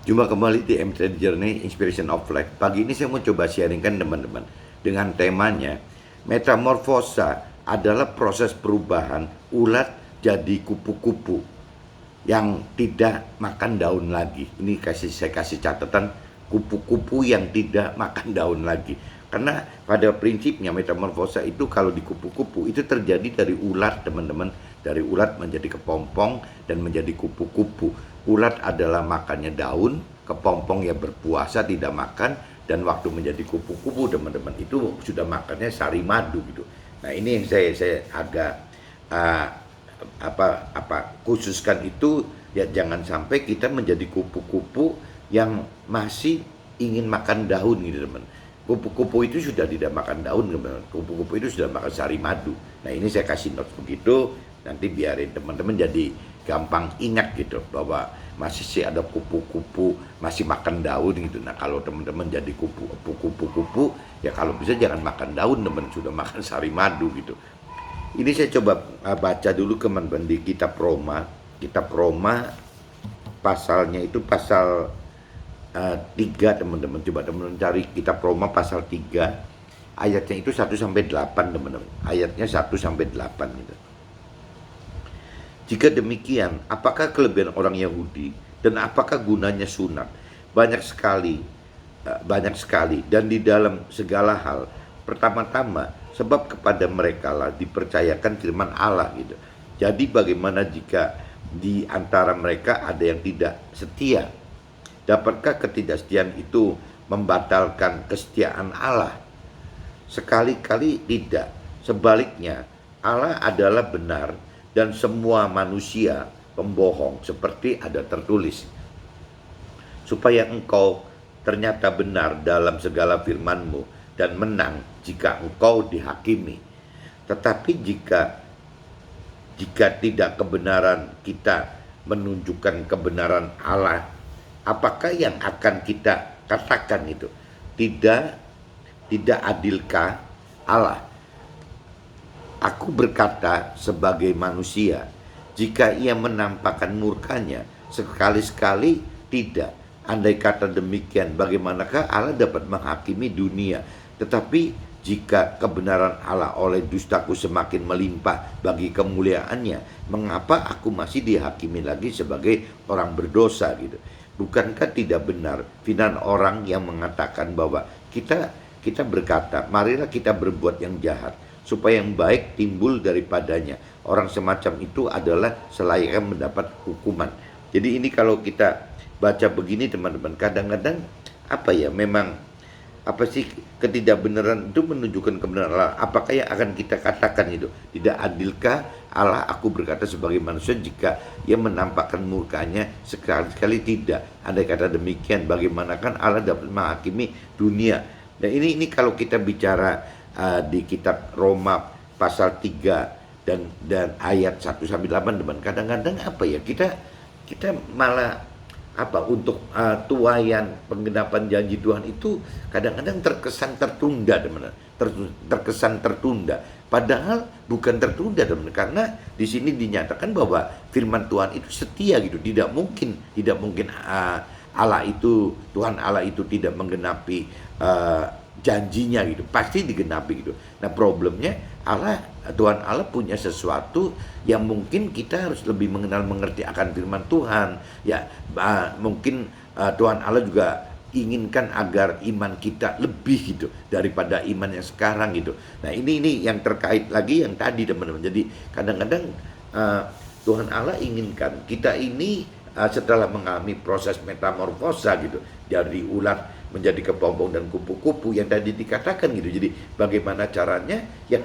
Jumpa kembali di MT Journey Inspiration of Life. Pagi ini saya mau coba sharingkan teman-teman dengan temanya metamorfosa adalah proses perubahan ulat jadi kupu-kupu yang tidak makan daun lagi. Ini saya kasih catatan, kupu-kupu yang tidak makan daun lagi. Karena pada prinsipnya metamorfosa itu kalau di kupu-kupu itu terjadi dari ulat, teman-teman. Dari ulat menjadi kepompong dan menjadi kupu-kupu. Ulat adalah makannya daun, kepompong yang berpuasa tidak makan, dan waktu menjadi kupu-kupu teman-teman itu sudah makannya sari madu gitu. Nah ini yang saya agak uh, khususkan itu, ya jangan sampai kita menjadi kupu-kupu yang masih ingin makan daun gitu teman. Kupu-kupu itu sudah tidak makan daun teman. Kupu-kupu itu sudah makan sari madu. Nah ini saya kasih notes begitu, nanti biarin teman-teman jadi gampang ingat gitu bahwa masih sih ada kupu-kupu masih makan daun gitu. Nah kalau teman-teman jadi kupu-kupu ya kalau bisa jangan makan daun teman, sudah makan sari madu gitu. Ini saya coba baca dulu teman-teman di kitab Roma. Kitab Roma pasalnya itu pasal 3 teman-teman. Coba teman-teman cari kitab Roma pasal 3. Ayatnya itu 1 sampai 8 teman-teman. Ayatnya 1 sampai 8 gitu. Jika demikian, apakah kelebihan orang Yahudi dan apakah gunanya sunat? Banyak sekali, dan di dalam segala hal. Pertama-tama, sebab kepada mereka lah dipercayakan firman Allah gitu. Jadi bagaimana jika di antara mereka ada yang tidak setia? Dapatkah ketidaksetiaan itu membatalkan kesetiaan Allah? Sekali-kali tidak. Sebaliknya, Allah adalah benar dan semua manusia pembohong, seperti ada tertulis. Supaya engkau ternyata benar dalam segala firman-Mu dan menang jika engkau dihakimi. Tetapi jika tidak kebenaran kita menunjukkan kebenaran Allah, apakah yang akan kita katakan itu? Tidak adilkah Allah? Aku berkata sebagai manusia, jika ia menampakkan murkanya, sekali-sekali tidak. Andai kata demikian, bagaimanakah Allah dapat menghakimi dunia? Tetapi jika kebenaran Allah oleh dustaku semakin melimpah bagi kemuliaannya, mengapa aku masih dihakimi lagi sebagai orang berdosa gitu? Bukankah tidak benar firman orang yang mengatakan bahwa kita berkata, marilah kita berbuat yang jahat, supaya yang baik timbul daripadanya. Orang semacam itu adalah selayaknya mendapat hukuman. Jadi ini kalau kita baca begini teman-teman, kadang-kadang memang ketidakbenaran itu menunjukkan kebenaran Allah. Apakah yang akan kita katakan itu? Tidak adilkah Allah, aku berkata sebagai manusia, jika ia menampakkan murkanya? Sekali-sekali tidak. Andai kata demikian, bagaimanakah Allah dapat menghakimi dunia? Nah ini kalau kita bicara di kitab Roma pasal 3 dan ayat 1 sampai 8 teman, kadang-kadang kita malah untuk tuayan penggenapan janji Tuhan itu kadang-kadang terkesan tertunda teman, terkesan tertunda, padahal bukan tertunda teman, karena di sini dinyatakan bahwa firman Tuhan itu setia gitu. Tidak mungkin Tuhan Allah itu tidak menggenapi janjinya gitu, pasti digenapi gitu. Nah problemnya Tuhan Allah punya sesuatu yang mungkin kita harus lebih mengerti akan firman Tuhan ya. Mungkin Tuhan Allah juga inginkan agar iman kita lebih gitu daripada iman yang sekarang gitu. Nah ini yang terkait lagi yang tadi teman-teman. Jadi kadang-kadang Tuhan Allah inginkan kita ini setelah mengalami proses metamorfosa gitu, dari ulat menjadi kepompong dan kupu-kupu yang tadi dikatakan gitu. Jadi bagaimana caranya? Ya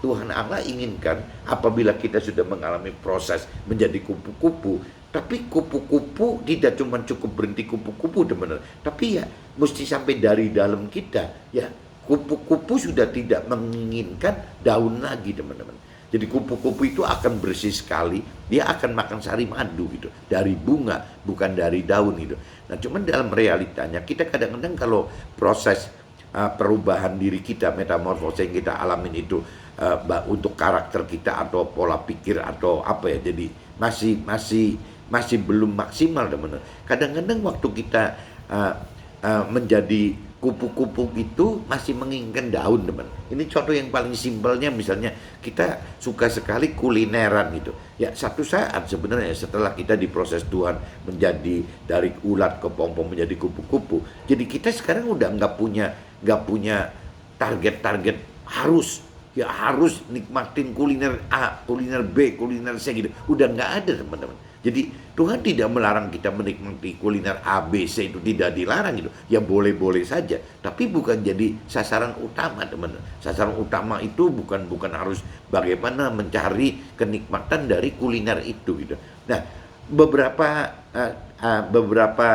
Tuhan Allah inginkan apabila kita sudah mengalami proses menjadi kupu-kupu, tapi kupu-kupu tidak cuma cukup berhenti kupu-kupu teman-teman, tapi ya mesti sampai dari dalam kita ya. Kupu-kupu sudah tidak menginginkan daun lagi teman-teman. Jadi kupu-kupu itu akan bersih sekali, dia akan makan sari madu gitu, dari bunga, bukan dari daun gitu. Nah cuman dalam realitanya kita kadang-kadang kalau proses perubahan diri kita, metamorfosa yang kita alamin itu untuk karakter kita atau pola pikir atau jadi masih masih belum maksimal teman-teman. Kadang-kadang waktu kita menjadi kupu-kupu itu masih menginginkan daun teman. Ini contoh yang paling simpelnya, misalnya kita suka sekali kulineran gitu. Ya satu saat sebenarnya setelah kita diproses Tuhan menjadi dari ulat kepompong menjadi kupu-kupu. Jadi kita sekarang udah nggak punya target-target harus nikmatin kuliner A, kuliner B, kuliner C gitu. Udah nggak ada teman-teman. Jadi Tuhan tidak melarang kita menikmati kuliner A, B, C, itu tidak dilarang gitu. Ya boleh-boleh saja, tapi bukan jadi sasaran utama teman-teman. Sasaran utama itu bukan harus bagaimana mencari kenikmatan dari kuliner itu gitu. Nah, beberapa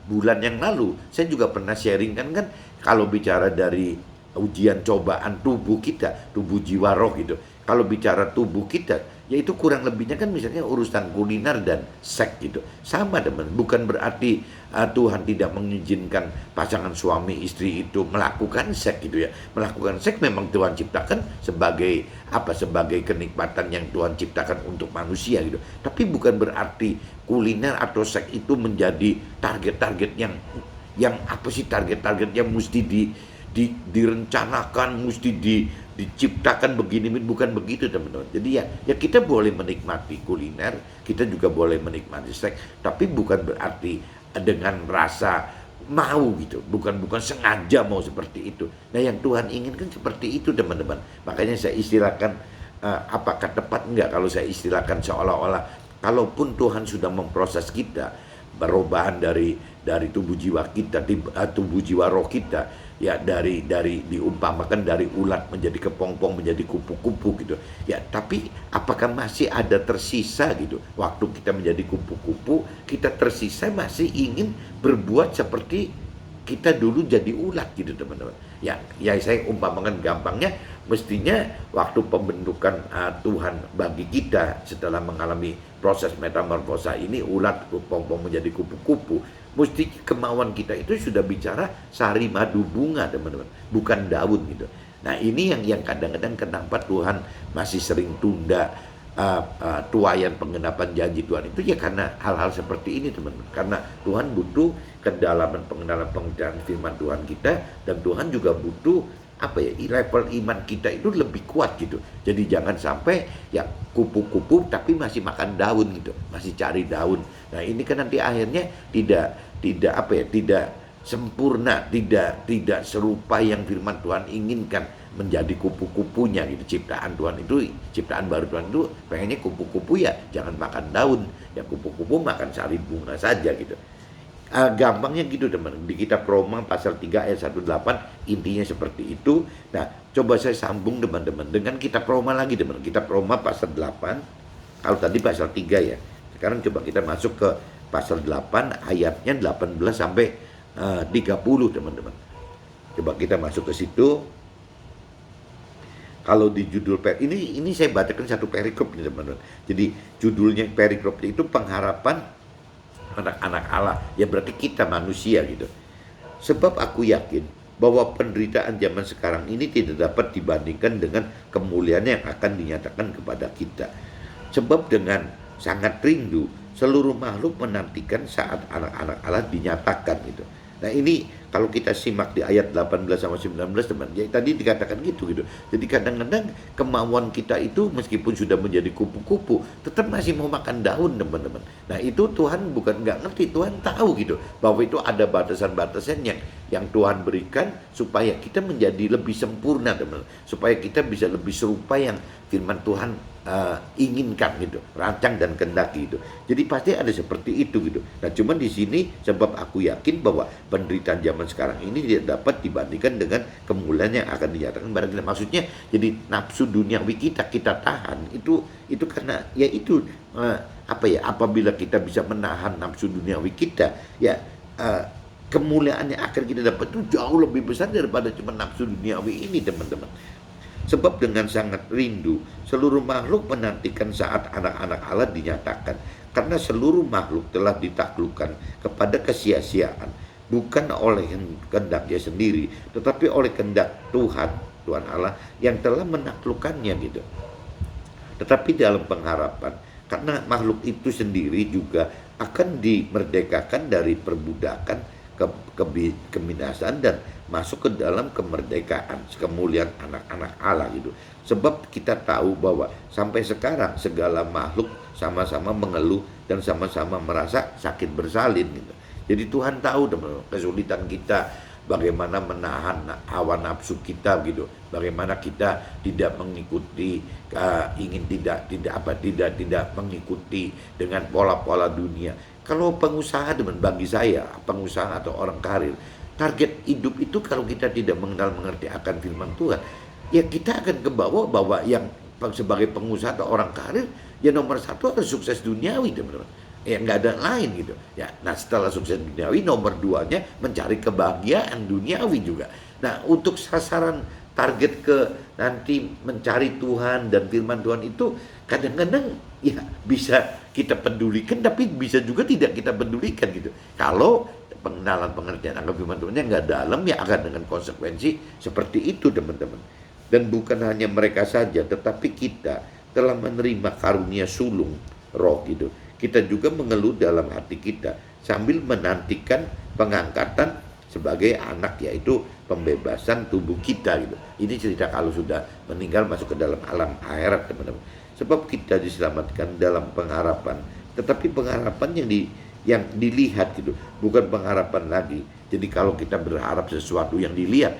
bulan yang lalu saya juga pernah sharing kan kalau bicara dari ujian cobaan tubuh kita, tubuh jiwa roh gitu. Kalau bicara tubuh kita, yaitu kurang lebihnya kan misalnya urusan kuliner dan seks gitu. Sama teman, bukan berarti Tuhan tidak mengizinkan pasangan suami istri itu melakukan seks gitu ya. Melakukan seks memang Tuhan ciptakan sebagai sebagai kenikmatan yang Tuhan ciptakan untuk manusia gitu. Tapi bukan berarti kuliner atau seks itu menjadi target-target yang target-target yang mesti direncanakan, mesti diciptakan begini, bukan begitu teman-teman. Jadi ya kita boleh menikmati kuliner, kita juga boleh menikmati seks, tapi bukan berarti dengan rasa mau gitu, bukan sengaja mau seperti itu. Nah yang Tuhan inginkan seperti itu teman-teman. Makanya saya istilahkan, apakah tepat enggak kalau saya istilahkan seolah-olah kalaupun Tuhan sudah memproses kita, perubahan dari tubuh jiwa kita, tubuh jiwa roh kita, ya dari diumpamakan dari ulat menjadi kepompong menjadi kupu-kupu gitu ya. Tapi apakah masih ada tersisa gitu, waktu kita menjadi kupu-kupu kita tersisa masih ingin berbuat seperti kita dulu jadi ulat gitu teman-teman ya. Saya umpamakan gampangnya, mestinya waktu pembentukan Tuhan bagi kita setelah mengalami proses metamorfosa ini, ulat kepompong menjadi kupu-kupu, mesti kemauan kita itu sudah bicara sari madu bunga teman-teman, bukan daun gitu. Nah ini yang kadang-kadang kenapa Tuhan masih sering tunda tuaian penggenapan janji Tuhan itu ya karena hal-hal seperti ini teman-teman. Karena Tuhan butuh kedalaman pengenalan firman Tuhan kita, dan Tuhan juga butuh level iman kita itu lebih kuat gitu. Jadi jangan sampai ya kupu-kupu tapi masih makan daun gitu, masih cari daun. Nah ini kan nanti akhirnya tidak sempurna, tidak serupa yang firman Tuhan inginkan menjadi kupu-kupunya gitu. Ciptaan Tuhan itu, ciptaan baru Tuhan itu pengennya kupu-kupu ya jangan makan daun, ya kupu-kupu makan sari bunga saja gitu. Gampangnya gitu teman, di kitab Roma pasal 3 ayat 18 intinya seperti itu. Nah coba saya sambung teman-teman dengan kitab Roma lagi teman, kitab Roma pasal 8. Kalau tadi pasal 3 ya, sekarang coba kita masuk ke pasal 8 ayatnya 18 sampai 30 teman-teman. Coba kita masuk ke situ. Kalau di judul ini saya bacakan satu perikrop nih teman-teman. Jadi judulnya perikrop itu pengharapan anak-anak Allah, ya berarti kita manusia gitu. Sebab aku yakin bahwa penderitaan zaman sekarang ini tidak dapat dibandingkan dengan kemuliaan yang akan dinyatakan kepada kita. Sebab dengan sangat rindu seluruh makhluk menantikan saat anak-anak Allah dinyatakan gitu. Nah ini kalau kita simak di ayat 18 sama 19 teman, ya tadi dikatakan gitu. Jadi kadang-kadang kemauan kita itu meskipun sudah menjadi kupu-kupu tetap masih mau makan daun teman-teman. Nah itu Tuhan bukan nggak ngerti, Tuhan tahu gitu bahwa itu ada batasan-batasan yang Tuhan berikan supaya kita menjadi lebih sempurna teman, supaya kita bisa lebih serupa yang firman Tuhan inginkan gitu, rancang dan kehendaki gitu. Jadi pasti ada seperti itu gitu. Nah cuman di sini sebab aku yakin bahwa penderitaan zaman sekarang ini tidak dapat dibandingkan dengan kemuliaan yang akan dinyatakan kepada kita. Maksudnya jadi nafsu duniawi kita tahan itu karena ya itu apabila kita bisa menahan nafsu duniawi kita ya kemuliaan yang akan kita dapat itu jauh lebih besar daripada cuma nafsu duniawi ini teman-teman. Sebab dengan sangat rindu seluruh makhluk menantikan saat anak-anak Allah dinyatakan, karena seluruh makhluk telah ditaklukkan kepada kesia-siaan, bukan oleh kehendaknya sendiri tetapi oleh kehendak Tuhan Allah yang telah menaklukkannya gitu. Tetapi dalam pengharapan, karena makhluk itu sendiri juga akan dimerdekakan dari perbudakan, kebinasaan, dan masuk ke dalam kemerdekaan, kemuliaan anak-anak Allah gitu. Sebab kita tahu bahwa sampai sekarang segala makhluk sama-sama mengeluh dan sama-sama merasa sakit bersalin gitu. Jadi Tuhan tahu kesulitan kita, bagaimana menahan hawa nafsu kita gitu, bagaimana kita tidak mengikuti ingin tidak mengikuti dengan pola-pola dunia. Kalau pengusaha, bagi saya pengusaha atau orang karir, target hidup itu kalau kita tidak mengerti akan firman Tuhan, ya kita akan ke bawah, bahwa yang sebagai pengusaha atau orang karir, ya nomor satu harus sukses duniawi, teman-teman. Ya nggak ada lain gitu ya. Nah, setelah sukses duniawi, nomor duanya mencari kebahagiaan duniawi juga. Nah, untuk sasaran target ke nanti mencari Tuhan dan firman Tuhan itu kadang-kadang ya bisa kita pedulikan, tapi bisa juga tidak kita pedulikan gitu. Kalau pengenalan pengertian akan firman Tuhannya nggak dalam, ya akan dengan konsekuensi seperti itu, teman-teman. Dan bukan hanya mereka saja, tetapi kita telah menerima karunia sulung roh gitu. Kita juga mengeluh dalam hati kita sambil menantikan pengangkatan sebagai anak, yaitu pembebasan tubuh kita gitu. Ini cerita kalau sudah meninggal masuk ke dalam alam akhirat, teman-teman. Sebab kita diselamatkan dalam pengharapan, tetapi pengharapan yang dilihat gitu, bukan pengharapan lagi. Jadi kalau kita berharap sesuatu yang dilihat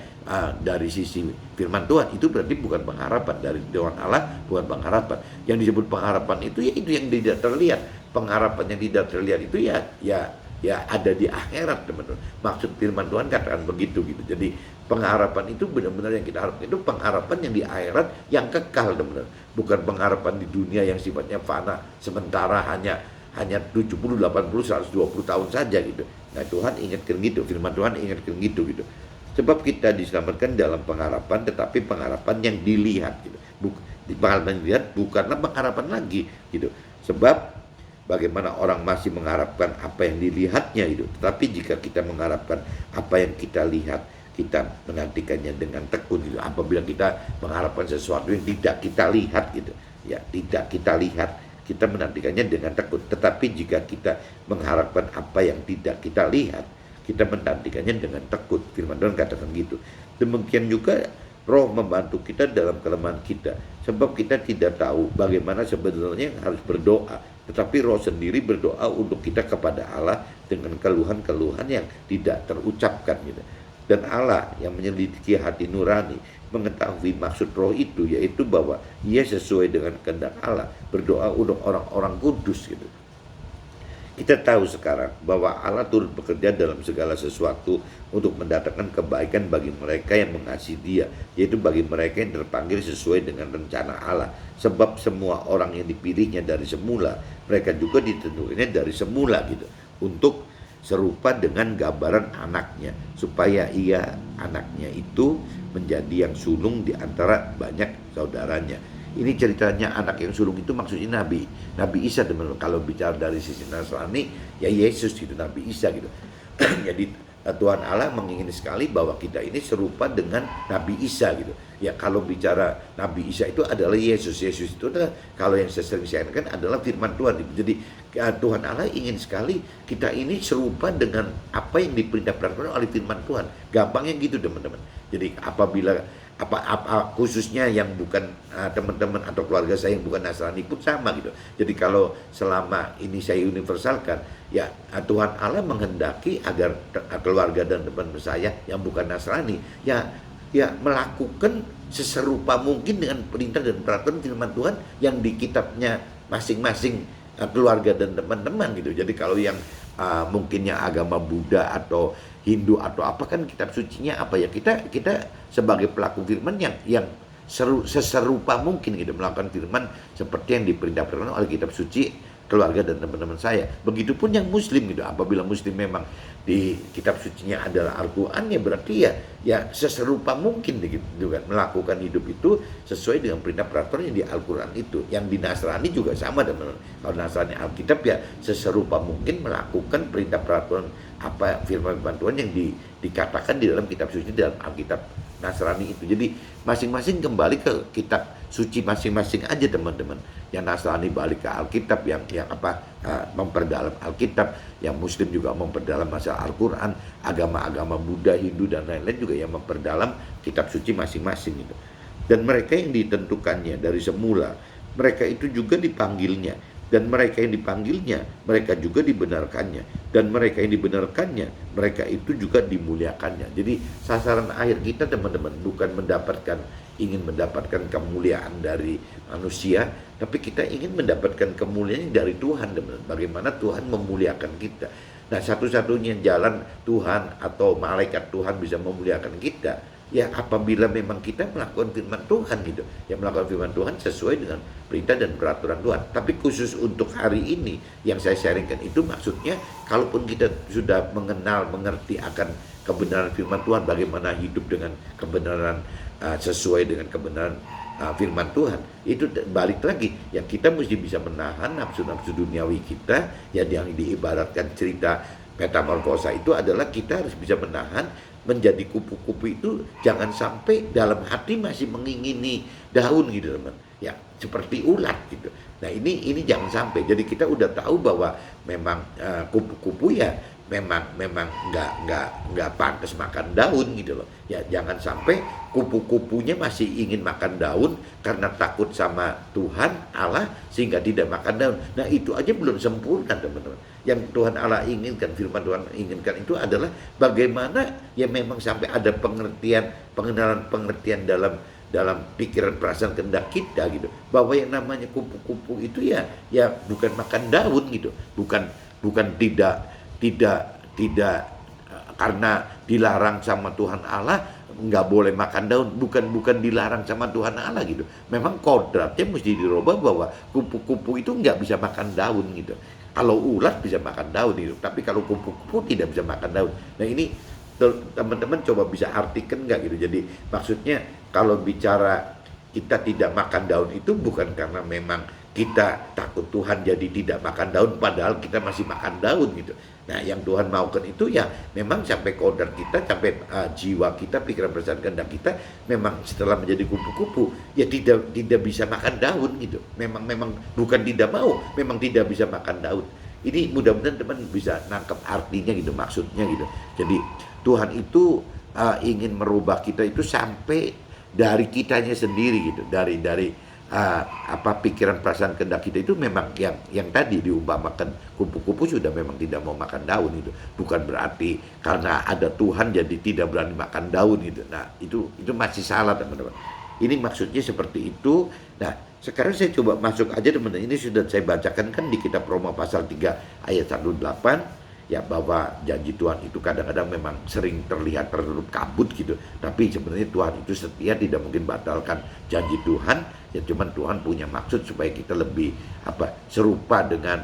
dari sisi firman Tuhan, itu berarti bukan pengharapan dari Tuhan Allah, bukan pengharapan. Yang disebut pengharapan itu ya itu yang tidak terlihat. Pengharapan yang tidak terlihat itu ya ada di akhirat, teman-teman. Maksud firman Tuhan katakan begitu gitu. Jadi pengharapan itu benar-benar yang kita harapkan itu pengharapan yang di akhirat yang kekal, teman-teman. Bukan pengharapan di dunia yang sifatnya fana, sementara hanya 70, 80, 120 tahun saja gitu. Nah, Tuhan ingatkan gitu, firman Tuhan ingatkan gitu. Sebab kita diselamatkan dalam pengharapan, tetapi pengharapan yang dilihat gitu. Pengharapan yang dilihat bukanlah pengharapan lagi gitu. Sebab bagaimana orang masih mengharapkan apa yang dilihatnya itu. Tetapi jika kita mengharapkan apa yang kita lihat, kita menantikannya dengan tekun gitu. Apabila kita mengharapkan sesuatu yang tidak kita lihat gitu, ya tidak kita lihat, kita menantikannya dengan tekun. Tetapi jika kita mengharapkan apa yang tidak kita lihat, kita menantikannya dengan tekun. Firman Tuhan katakan gitu. Demikian juga Roh membantu kita dalam kelemahan kita. Sebab kita tidak tahu bagaimana sebenarnya harus berdoa, tetapi Roh sendiri berdoa untuk kita kepada Allah dengan keluhan-keluhan yang tidak terucapkan gitu. Dan Allah yang menyelidiki hati nurani mengetahui maksud Roh itu, yaitu bahwa ia sesuai dengan kehendak Allah berdoa untuk orang-orang kudus gitu. Kita tahu sekarang bahwa Allah turut bekerja dalam segala sesuatu untuk mendatangkan kebaikan bagi mereka yang mengasihi Dia, yaitu bagi mereka yang terpanggil sesuai dengan rencana Allah. Sebab semua orang yang dipilihnya dari semula, mereka juga ditentukannya dari semula gitu, untuk serupa dengan gambaran anaknya, supaya ia anaknya itu menjadi yang sulung di antara banyak saudaranya. Ini ceritanya anak yang sulung itu maksudnya Nabi Isa, teman-teman. Kalau bicara dari sisi Nasrani, ya Yesus itu, Nabi Isa gitu. Jadi Tuhan Allah menginginkan sekali bahwa kita ini serupa dengan Nabi Isa gitu. Ya kalau bicara Nabi Isa itu adalah Yesus. Yesus itu adalah, kalau yang saya sering sampaikan, adalah firman Tuhan. Jadi Tuhan Allah ingin sekali kita ini serupa dengan apa yang diperintahkan oleh firman Tuhan. Gampangnya gitu, teman-teman. Jadi apabila khususnya yang bukan teman-teman atau keluarga saya yang bukan Nasrani pun sama gitu. Jadi kalau selama ini saya universalkan, ya Tuhan Allah menghendaki agar keluarga dan teman saya yang bukan Nasrani ya melakukan seserupa mungkin dengan perintah dan peraturan firman Tuhan yang di kitabnya masing-masing keluarga dan teman-teman gitu. Jadi kalau yang mungkinnya agama Buddha atau Hindu atau apa, kan kitab sucinya apa ya, kita sebagai pelaku firman yang seserupa mungkin gitu melakukan firman seperti yang diperintahkan oleh kitab suci keluarga dan teman-teman saya. Begitupun yang Muslim gitu, apabila Muslim memang di kitab sucinya adalah Al-Quran, ya berarti ya seserupa mungkin gitu kan, melakukan hidup itu sesuai dengan perintah peraturan yang di Al-Quran itu. Yang di Nasrani juga sama, teman-teman. Kalau Nasrani Alkitab ya seserupa mungkin melakukan perintah peraturan apa firman Tuhan yang dikatakan di dalam kitab suci dalam Alkitab Nasrani itu. Jadi masing-masing kembali ke kitab suci masing-masing aja teman-teman. Yang Nasrani balik ke Alkitab, yang memperdalam Alkitab, yang Muslim juga memperdalam masalah Al-Quran, agama-agama Buddha, Hindu dan lain-lain juga yang memperdalam kitab suci masing-masing itu. Dan mereka yang ditentukannya dari semula, mereka itu juga dipanggilnya, dan mereka yang dipanggilnya, mereka juga dibenarkannya, dan mereka yang dibenarkannya, mereka itu juga dimuliakannya. Jadi sasaran akhir kita teman-teman bukan ingin mendapatkan kemuliaan dari manusia, tapi kita ingin mendapatkan kemuliaan dari Tuhan, teman-teman. Bagaimana Tuhan memuliakan kita. Nah, satu-satunya jalan Tuhan atau malaikat Tuhan bisa memuliakan kita, ya apabila memang kita melakukan firman Tuhan gitu. Ya melakukan firman Tuhan sesuai dengan perintah dan peraturan Tuhan. Tapi khusus untuk hari ini yang saya sharingkan itu maksudnya, kalaupun kita sudah mengerti akan kebenaran firman Tuhan, bagaimana hidup dengan kebenaran sesuai dengan kebenaran firman Tuhan, itu balik lagi yang kita mesti bisa menahan nafsu-nafsu duniawi kita, ya yang diibaratkan cerita metamorfosa itu adalah kita harus bisa menahan menjadi kupu-kupu itu, jangan sampai dalam hati masih mengingini daun gitu teman, ya seperti ulat gitu. Nah ini jangan sampai. Jadi kita udah tahu bahwa memang kupu-kupu ya memang nggak pantas makan daun gitu loh. Ya jangan sampai kupu-kupunya masih ingin makan daun karena takut sama Tuhan Allah sehingga tidak makan daun. Nah itu aja belum sempurna teman-teman. Yang Tuhan Allah inginkan, firman Tuhan inginkan itu adalah bagaimana ya memang sampai ada pengertian dalam pikiran perasaan kehendak kita gitu, bahwa yang namanya kupu-kupu itu ya bukan makan daun gitu, bukan tidak karena dilarang sama Tuhan Allah nggak boleh makan daun, bukan dilarang sama Tuhan Allah gitu. Memang kodratnya mesti dirubah bahwa kupu-kupu itu nggak bisa makan daun gitu. Kalau ulat bisa makan daun gitu, tapi kalau kupu-kupu tidak bisa makan daun. Nah ini teman-teman coba bisa artikan nggak gitu. Jadi maksudnya kalau bicara kita tidak makan daun itu bukan karena memang kita takut Tuhan jadi tidak makan daun, padahal kita masih makan daun gitu. Nah yang Tuhan maukan itu ya memang sampai kodrat kita, sampai jiwa kita, pikiran perasaan kehendak kita memang setelah menjadi kupu-kupu ya tidak bisa makan daun gitu. Memang bukan tidak mau, memang tidak bisa makan daun. Ini mudah-mudahan teman bisa nangkep artinya gitu, maksudnya gitu. Jadi Tuhan itu ingin merubah kita itu sampai dari kitanya sendiri gitu, dari pikiran perasaan kehendak kita itu memang yang tadi diumpamakan kupu-kupu sudah memang tidak mau makan daun itu, bukan berarti karena ada Tuhan jadi tidak berani makan daun gitu. Nah itu masih salah teman-teman. Ini maksudnya seperti itu. Nah sekarang saya coba masuk aja teman-teman, ini sudah saya bacakan kan di kitab Roma pasal 3 ayat 18 ya, bahwa janji Tuhan itu kadang-kadang memang sering terlihat tertutup kabut gitu, tapi sebenarnya Tuhan itu setia, tidak mungkin batalkan janji Tuhan. Ya cuman Tuhan punya maksud supaya kita lebih serupa dengan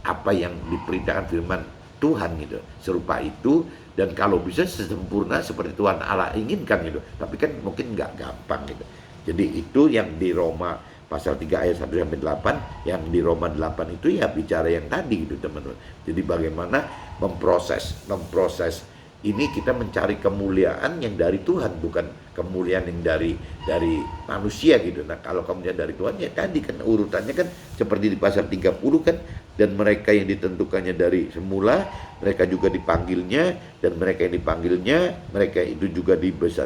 apa yang diperintahkan firman Tuhan gitu, serupa itu, dan kalau bisa sesempurna seperti Tuhan Allah inginkan gitu. Tapi kan mungkin nggak gampang gitu. Jadi itu yang di Roma pasal 3 ayat 1-8, yang di Roma 8 itu ya bicara yang tadi gitu teman-teman. Jadi bagaimana memproses ini, kita mencari kemuliaan yang dari Tuhan, bukan kemuliaan yang dari manusia gitu. Nah kalau kemuliaan dari Tuhan ya tadi kan urutannya kan seperti di pasal 30 kan, dan mereka yang ditentukannya dari semula, mereka juga dipanggilnya, dan mereka yang dipanggilnya, mereka itu juga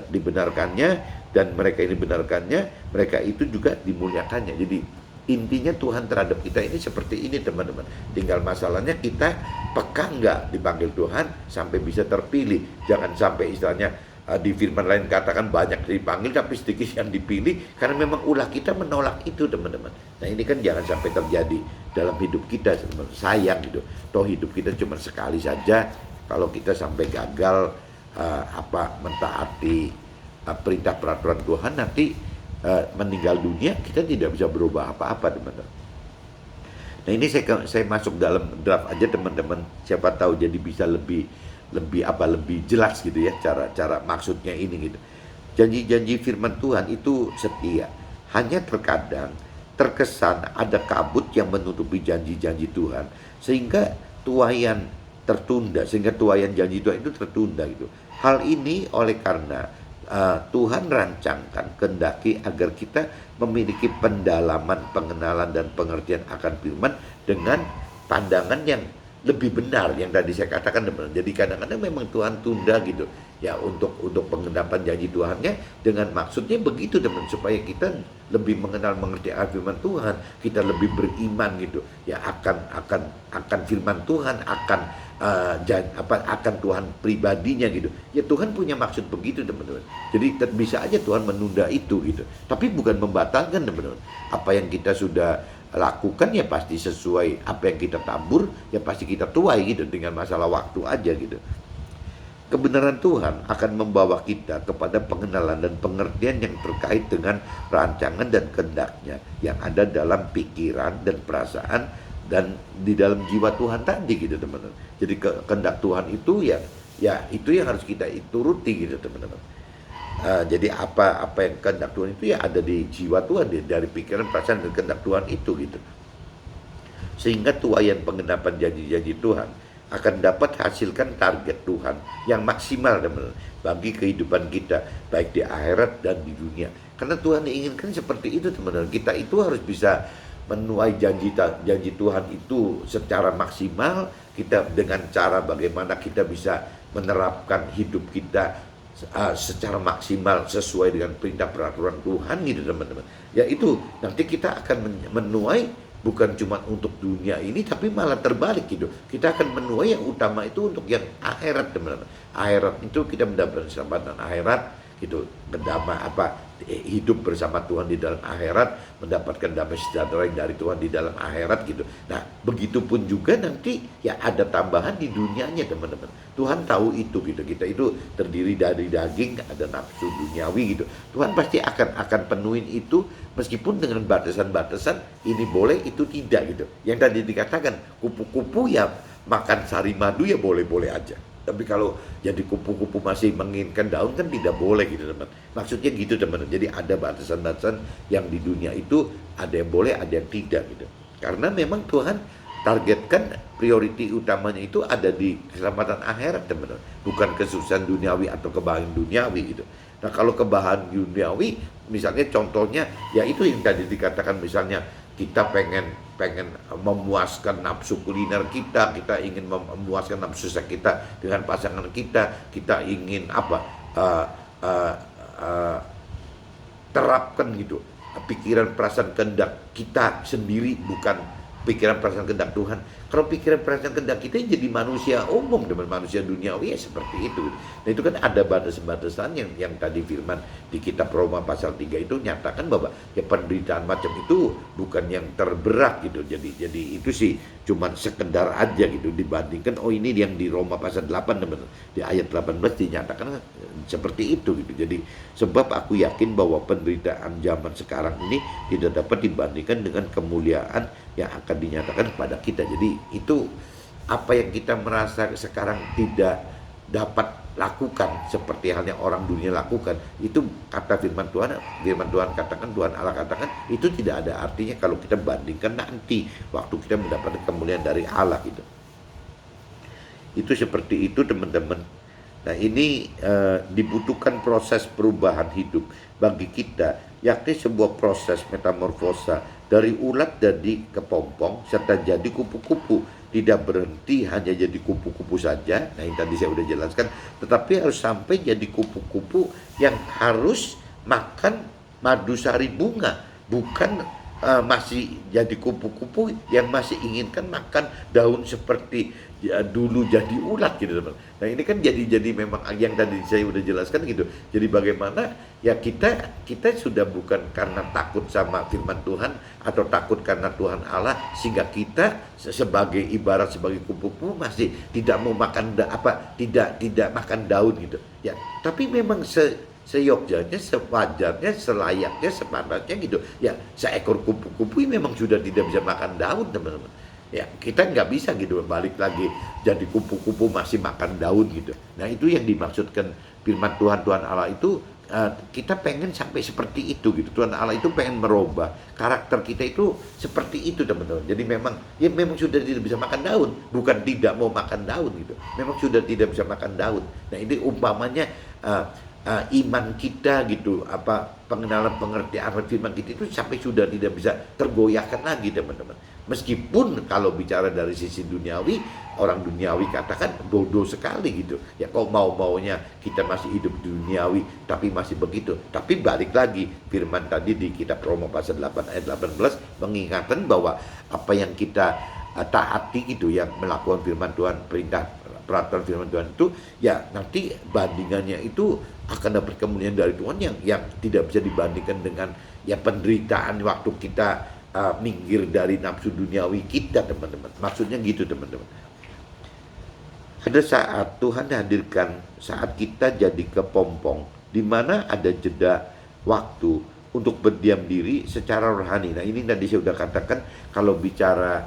dibenarkannya, dan mereka yang dibenarkannya, mereka itu juga dimuliakannya. Jadi intinya Tuhan terhadap kita ini seperti ini teman-teman. Tinggal masalahnya kita peka nggak dipanggil Tuhan sampai bisa terpilih. Jangan sampai istilahnya di firman lain katakan banyak dipanggil tapi sedikit yang dipilih, karena memang ulah kita menolak itu teman-teman. Nah ini kan jangan sampai terjadi dalam hidup kita teman-teman. Sayang gitu. Toh hidup kita cuma sekali saja. Kalau kita sampai gagal mentaati perintah peraturan Tuhan, nanti meninggal dunia kita tidak bisa berubah apa-apa teman-teman. Nah ini saya masuk dalam draft aja teman-teman, siapa tahu jadi bisa lebih jelas gitu ya cara maksudnya ini gitu. Janji-janji firman Tuhan itu setia, hanya terkadang terkesan ada kabut yang menutupi janji-janji Tuhan sehingga tuaian janji Tuhan itu tertunda gitu. Hal ini oleh karena Tuhan rancangkan, kehendaki agar kita memiliki pendalaman, pengenalan dan pengertian akan firman dengan pandangan yang lebih benar, yang tadi saya katakan teman. Jadi kadang-kadang memang Tuhan tunda gitu ya untuk pengendapan janji Tuhannya, dengan maksudnya begitu teman, supaya kita lebih mengenal mengerti firman Tuhan, kita lebih beriman gitu ya akan firman Tuhan, akan Tuhan pribadinya gitu. Ya Tuhan punya maksud begitu teman-teman. Jadi bisa aja Tuhan menunda itu gitu. Tapi bukan membatalkan teman-teman. Apa yang kita sudah lakukan ya pasti sesuai, apa yang kita tabur ya pasti kita tuai gitu, dengan masalah waktu aja gitu. Kebenaran Tuhan akan membawa kita kepada pengenalan dan pengertian yang terkait dengan rancangan dan kehendaknya yang ada dalam pikiran dan perasaan dan di dalam jiwa Tuhan tadi gitu teman-teman. Jadi kehendak Tuhan itu ya itu yang harus kita turuti gitu teman-teman. Jadi apa yang kehendak Tuhan itu ya ada di jiwa Tuhan, dari pikiran, perasaan dan kehendak Tuhan itu gitu. Sehingga tuaian pengendapan janji-janji Tuhan akan dapat hasilkan target Tuhan yang maksimal teman-teman bagi kehidupan kita baik di akhirat dan di dunia. Karena Tuhan inginkan seperti itu teman-teman. Kita itu harus bisa menuai janji Tuhan itu secara maksimal, kita dengan cara bagaimana kita bisa menerapkan hidup kita secara maksimal sesuai dengan perintah peraturan Tuhan gitu teman-teman. Ya itu nanti kita akan menuai bukan cuma untuk dunia ini, tapi malah terbalik gitu. Kita akan menuai yang utama itu untuk yang akhirat teman-teman. Akhirat itu kita mendapatkan keselamatan akhirat gitu, hidup bersama Tuhan di dalam akhirat, mendapatkan damai sejahtera yang dari Tuhan di dalam akhirat gitu. Nah, begitupun juga nanti ya ada tambahan di dunianya teman-teman. Tuhan tahu itu gitu. Kita itu terdiri dari daging, ada nafsu duniawi gitu. Tuhan pasti akan penuhin itu, meskipun dengan batasan-batasan, ini boleh itu tidak gitu. Yang tadi dikatakan kupu-kupu ya makan sari madu ya boleh-boleh aja. Tapi kalau jadi kupu-kupu masih menginginkan daun kan tidak boleh gitu teman. Maksudnya gitu teman. Jadi ada batasan-batasan yang di dunia itu, ada yang boleh, ada yang tidak gitu. Karena memang Tuhan targetkan priority utamanya itu ada di keselamatan akhirat teman. Bukan kesusahan duniawi atau kebahagiaan duniawi gitu. Nah kalau kebahagiaan duniawi misalnya contohnya ya itu yang tadi dikatakan, misalnya kita pengen memuaskan nafsu kuliner kita ingin memuaskan nafsu seks kita dengan pasangan kita ingin terapkan gitu pikiran perasaan kehendak kita sendiri, bukan pikiran perasaan kehendak Tuhan. Kalau pikiran perasaan kehendak kita jadi manusia umum dengan manusia duniawi ya seperti itu. Nah itu kan ada batasan-batasan yang tadi firman di kitab Roma pasal 3 itu nyatakan bahwa ya penderitaan macam itu bukan yang terberat gitu. Jadi itu sih cuman sekedar aja gitu dibandingkan ini yang di Roma pasal 8 teman, di ayat 18 dinyatakan seperti itu gitu. Jadi sebab aku yakin bahwa penderitaan zaman sekarang ini tidak dapat dibandingkan dengan kemuliaan yang akan dinyatakan kepada kita. Jadi itu apa yang kita merasa sekarang tidak dapat lakukan seperti halnya orang dunia lakukan, itu kata firman Tuhan katakan, Tuhan Allah katakan itu tidak ada artinya kalau kita bandingkan nanti waktu kita mendapatkan kemuliaan dari Allah gitu. Itu seperti itu teman-teman. Nah ini dibutuhkan proses perubahan hidup bagi kita, yakni sebuah proses metamorfosa dari ulat jadi kepompong serta jadi kupu-kupu. Tidak berhenti hanya jadi kupu-kupu saja, nah yang tadi saya udah jelaskan, tetapi harus sampai jadi kupu-kupu yang harus makan madu sari bunga, bukan masih jadi kupu-kupu yang masih inginkan makan daun seperti dulu jadi ulat gitu teman. Nah ini kan jadi memang yang tadi saya udah jelaskan gitu. Jadi bagaimana ya kita sudah bukan karena takut sama firman Tuhan atau takut karena Tuhan Allah sehingga kita sebagai ibarat sebagai kupu-kupu masih tidak mau makan tidak makan daun gitu. Ya, tapi memang seyogyanya, sewajarnya, selayaknya, sepantasnya gitu. Ya, seekor kupu-kupu memang sudah tidak bisa makan daun, teman-teman. Ya, kita nggak bisa gitu balik lagi jadi kupu-kupu masih makan daun gitu. Nah, itu yang dimaksudkan firman Tuhan Allah itu, kita pengen sampai seperti itu gitu. Tuhan Allah itu pengen merubah karakter kita itu seperti itu, teman-teman. Jadi memang sudah tidak bisa makan daun, bukan tidak mau makan daun gitu. Memang sudah tidak bisa makan daun. Nah, ini umpamanya iman kita gitu, pengenalan pengertian firman kita itu sampai sudah tidak bisa tergoyahkan lagi, teman-teman. Meskipun kalau bicara dari sisi duniawi, orang duniawi katakan bodoh sekali gitu. Ya kok mau-maunya kita masih hidup duniawi tapi masih begitu. Tapi balik lagi firman tadi di kitab Roma pasal 8 ayat 18 mengingatkan bahwa apa yang kita taati gitu, yang melakukan firman Tuhan, peraturan firman Tuhan itu, ya nanti bandingannya itu akan dapat kemuliaan dari Tuhan yang tidak bisa dibandingkan dengan ya penderitaan waktu kita minggir dari nafsu duniawi kita, teman-teman. Maksudnya gitu, teman-teman. Ada saat Tuhan hadirkan saat kita jadi kepompong, di mana ada jeda waktu untuk berdiam diri secara rohani. Nah ini tadi saya sudah katakan, kalau bicara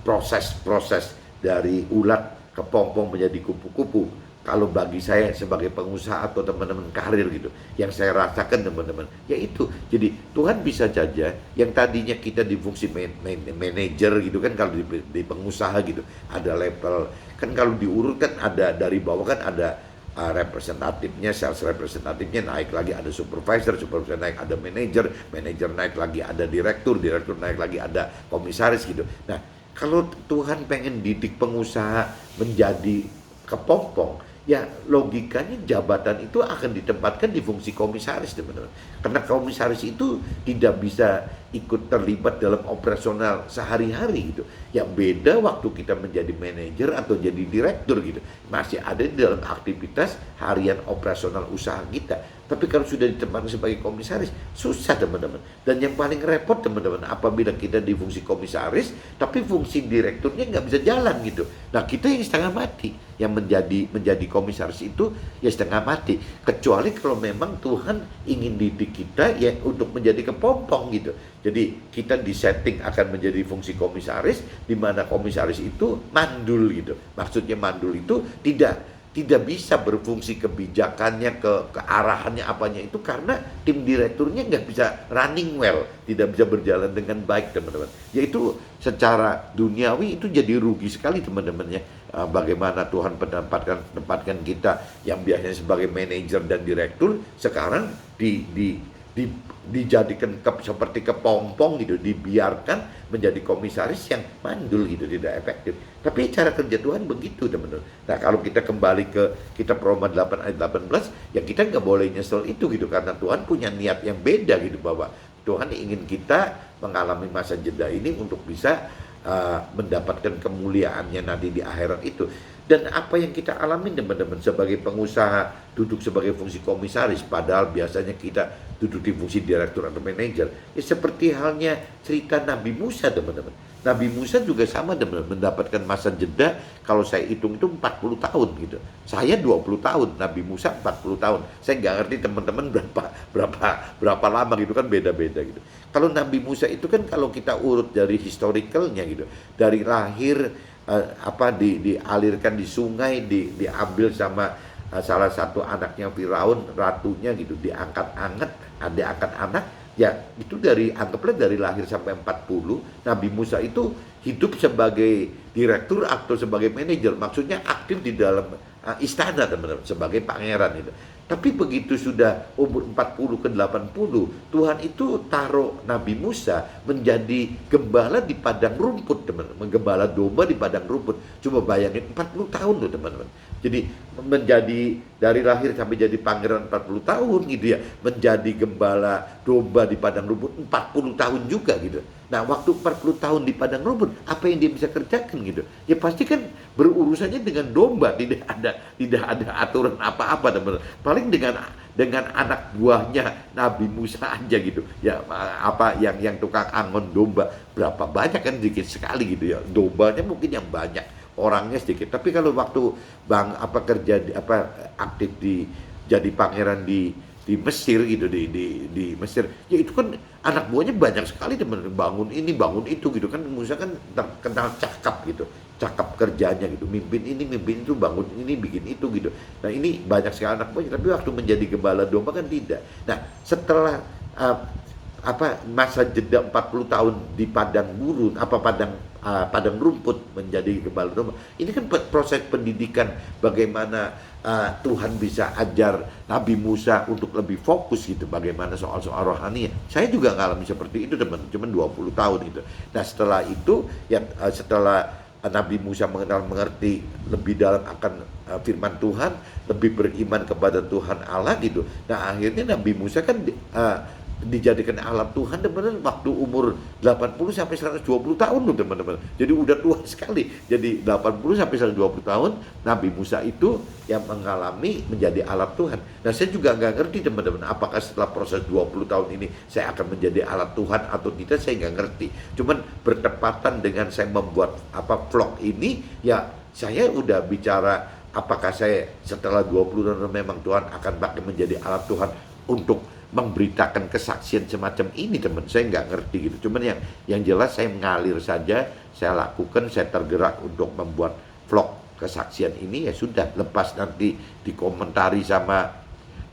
proses dari ulat kepompong menjadi kupu-kupu, kalau bagi saya sebagai pengusaha atau teman-teman karir gitu, yang saya rasakan, teman-teman, yaitu jadi Tuhan bisa saja yang tadinya kita di fungsi manajer gitu kan, kalau di pengusaha gitu ada level kan, kalau diurut kan ada dari bawah kan ada representatifnya, sales representatifnya naik lagi, ada supervisor naik, ada manajer naik lagi, ada direktur naik lagi, ada komisaris gitu. Nah, kalau Tuhan pengen didik pengusaha menjadi kepompong, ya logikanya jabatan itu akan ditempatkan di fungsi komisaris, teman-teman. Karena komisaris itu tidak bisa ikut terlibat dalam operasional sehari-hari gitu. Yang beda waktu kita menjadi manajer atau jadi direktur gitu, masih ada di dalam aktivitas harian operasional usaha kita. Tapi kalau sudah ditempatkan sebagai komisaris, susah, teman-teman. Dan yang paling repot, teman-teman, apabila kita di fungsi komisaris tapi fungsi direkturnya nggak bisa jalan gitu. Nah, kita yang setengah mati, yang menjadi komisaris itu ya setengah mati. Kecuali kalau memang Tuhan ingin didik kita ya untuk menjadi kepompong gitu. Jadi kita disetting akan menjadi fungsi komisaris, di mana komisaris itu mandul gitu. Maksudnya mandul itu tidak bisa berfungsi kebijakannya, kearahannya, apanya itu, karena tim direkturnya nggak bisa running well, tidak bisa berjalan dengan baik, teman-teman. Yaitu secara duniawi itu jadi rugi sekali, teman-teman ya. Bagaimana Tuhan tempatkan kita yang biasanya sebagai manajer dan direktur, sekarang dijadikan seperti kepompong gitu, dibiarkan menjadi komisaris yang mandul gitu, tidak efektif. Tapi cara kerja Tuhan begitu, teman-teman. Nah, kalau kita kembali ke kitab Roma 8 ayat 18, ya kita nggak boleh nyesel itu gitu, karena Tuhan punya niat yang beda gitu, bahwa Tuhan ingin kita mengalami masa jeda ini untuk bisa mendapatkan kemuliaannya nanti di akhirat itu. Dan apa yang kita alami, teman-teman, sebagai pengusaha duduk sebagai fungsi komisaris, padahal biasanya kita duduk di fungsi direktur atau manajer, ya seperti halnya cerita Nabi Musa, teman-teman. Nabi Musa juga sama, teman-teman, mendapatkan masa jeda, kalau saya hitung itu 40 tahun gitu. Saya 20 tahun, Nabi Musa 40 tahun. Saya nggak ngerti teman-teman berapa lama gitu kan, beda-beda gitu. Kalau Nabi Musa itu kan, kalau kita urut dari historicalnya gitu, dari lahir dialirkan di sungai, diambil sama salah satu anaknya Firaun, ratunya gitu, diangkat anak, ya itu anggaplah dari lahir sampai 40, Nabi Musa itu hidup sebagai direktur atau sebagai manajer, maksudnya aktif di dalam istana, teman-teman, sebagai pangeran itu. Tapi begitu sudah umur 40 ke 80, Tuhan itu taruh Nabi Musa menjadi gembala di padang rumput, teman-teman. Gembala domba di padang rumput. Coba bayangin, 40 tahun loh, teman-teman. Jadi menjadi dari lahir sampai jadi pangeran 40 tahun gitu ya. Menjadi gembala domba di padang rumput 40 tahun juga gitu. Nah, waktu 40 tahun di padang rumput, apa yang dia bisa kerjakan gitu? Ya pasti kan berurusannya dengan domba, tidak ada aturan apa-apa, teman-teman. Paling dengan anak buahnya Nabi Musa aja gitu. Ya yang tukang angon domba, berapa banyak kan, sedikit sekali gitu ya. Dombanya mungkin yang banyak, orangnya sedikit. Tapi kalau waktu aktif jadi pangeran di Mesir gitu, di Mesir, ya itu kan anak buahnya banyak sekali, teman, bangun ini bangun itu gitu kan. Musa kan terkenal cakap gitu, cakap kerjanya gitu, mimpin ini mimpin itu, bangun ini bikin itu gitu. Nah ini banyak sekali anak buahnya, tapi waktu menjadi gembala domba kan tidak. Nah setelah masa jeda 40 tahun di padang gurun, padang rumput menjadi gembala domba. Ini kan proses pendidikan bagaimana Tuhan bisa ajar Nabi Musa untuk lebih fokus gitu, bagaimana soal-soal rohani. Saya juga ngalami seperti itu teman, cuman 20 tahun gitu. Nah setelah itu ya setelah Nabi Musa mengerti lebih dalam akan firman Tuhan, lebih beriman kepada Tuhan Allah gitu. Nah akhirnya Nabi Musa kan dijadikan alat Tuhan teman-teman waktu umur 80 sampai 120 tahun loh teman-teman. Jadi udah tua sekali. Jadi 80 sampai 120 tahun Nabi Musa itu yang mengalami menjadi alat Tuhan. Nah saya juga nggak ngerti teman-teman, apakah setelah proses 20 tahun ini saya akan menjadi alat Tuhan atau tidak, saya nggak ngerti. Cuman bertepatan dengan saya membuat vlog ini, ya saya udah bicara apakah saya setelah 20 tahun memang Tuhan akan pakai menjadi alat Tuhan untuk memberitakan kesaksian semacam ini teman. Saya nggak ngerti gitu. Cuman yang jelas saya mengalir saja, saya lakukan, saya tergerak untuk membuat vlog kesaksian ini. Ya sudah, lepas nanti dikomentari sama